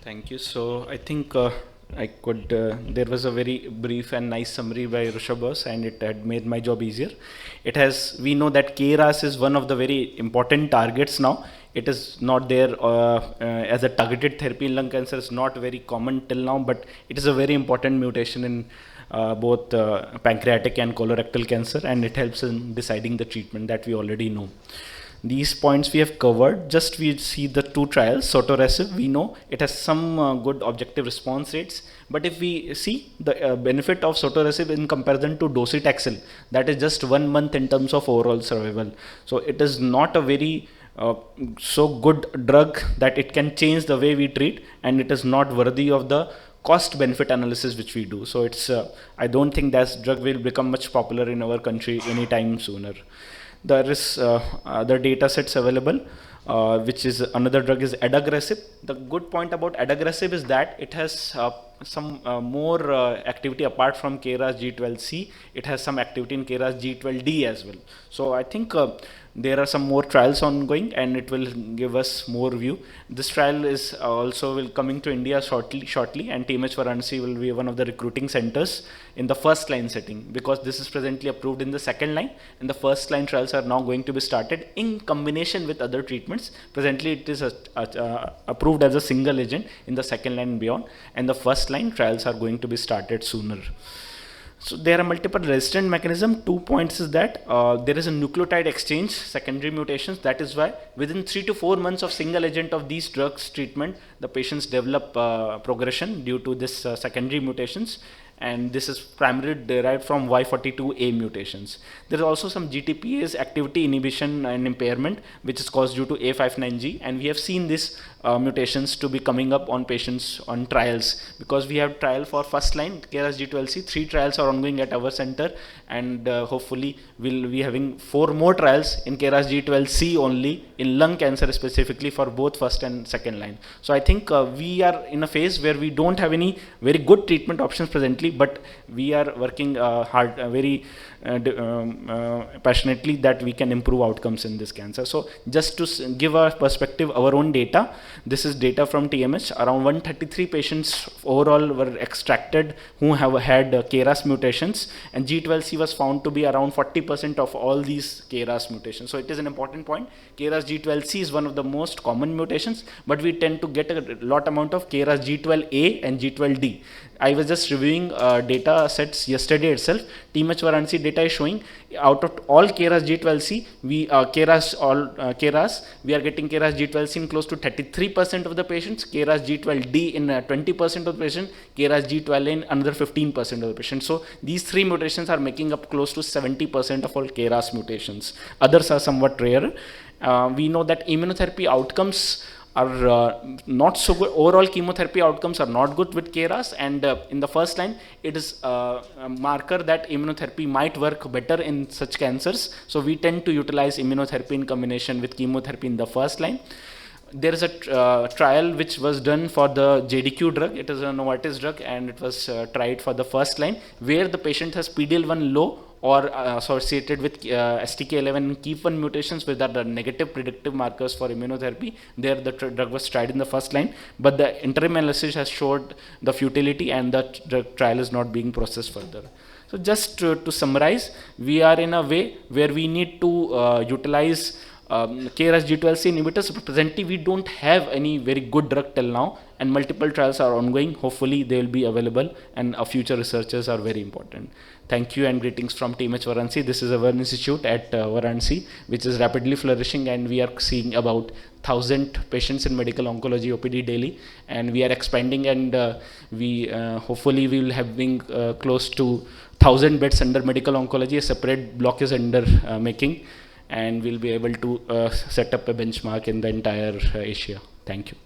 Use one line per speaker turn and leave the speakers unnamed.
Thank you. So I think there was a very brief and nice summary by Rishabh, and it had made my job easier. We know that KRAS is one of the very important targets now. It is not there as a targeted therapy in lung cancer. It's not very common till now, but it is a very important mutation in both pancreatic and colorectal cancer, and it helps in deciding the treatment that we already know. These points we have covered. Just we see the two trials. Sotorasib, we know it has some good objective response rates, but if we see the benefit of sotorasib in comparison to docetaxel, that is just 1 month in terms of overall survival. So it is not a very so good drug that it can change the way we treat, and it is not worthy of the cost benefit analysis which we do. So it's I don't think that drug will become much popular in our country anytime sooner. There is other data sets available, which is another drug is adagrasib. The good point about adagrasib is that it has some more activity apart from KRAS G12C. It has some activity in KRAS G12D as well. So I think there are some more trials ongoing, and it will give us more view. This trial is also will coming to India shortly, and TMH Varanasi will be one of the recruiting centers in the first line setting, because this is presently approved in the second line, and the first line trials are now going to be started in combination with other treatments. Presently it is approved as a single agent in the second line and beyond, and the first line trials are going to be started sooner. So there are multiple resistant mechanisms. 2 points is that there is a nucleotide exchange, secondary mutations. That is why within 3 to 4 months of single agent of these drugs treatment, the patients develop progression due to this secondary mutations. And this is primarily derived from Y42A mutations. There is also some GTPase activity inhibition and impairment, which is caused due to A59G, and we have seen these mutations to be coming up on patients on trials, because we have trial for first line KRAS G12C. 3 trials are ongoing at our center, and hopefully we'll be having 4 more trials in KRAS G12C only in lung cancer specifically for both first and second line. So I think we are in a phase where we don't have any very good treatment options presently, but we are working hard, very passionately, that we can improve outcomes in this cancer. So just to give a perspective, our own data, this is data from TMH. Around 133 patients overall were extracted who have had KRAS mutations, and G12C was found to be around 40% of all these KRAS mutations. So it is an important point. KRAS G12C is one of the most common mutations, but we tend to get a lot amount of KRAS G12A and G12D. I was just reviewing data sets yesterday itself. TMH Varanasi data is showing out of all KRAS G12C, we are getting KRAS G12C in close to 33% of the patients, KRAS G12D in 20% of the patients, KRAS G12A in another 15% of the patients. So these 3 mutations are making up close to 70% of all KRAS mutations. Others are somewhat rare. We know that immunotherapy outcomes are not so good. Overall chemotherapy outcomes are not good with KRAS, and in the first line it is a marker that immunotherapy might work better in such cancers. So we tend to utilize immunotherapy in combination with chemotherapy in the first line. There is a trial which was done for the JDQ drug. It is a Novartis drug, and it was tried for the first line, where the patient has PD-L1 low or associated with STK11 and KEAP1 mutations, which are the negative predictive markers for immunotherapy. There the drug was tried in the first line, but the interim analysis has showed the futility, and the trial is not being processed further. So just to summarize, we are in a way where we need to utilize KRAS G12C inhibitors. Presently we don't have any very good drug till now, and multiple trials are ongoing. Hopefully they will be available, and our future researchers are very important. Thank you, and greetings from TMH Varanasi. This is a Varanasi Institute at Varanasi, which is rapidly flourishing, and we are seeing about 1,000 patients in medical oncology OPD daily, and we are expanding, and we hopefully will having close to 1,000 beds under medical oncology. A separate block is under making, and we'll be able to set up a benchmark in the entire Asia. Thank you.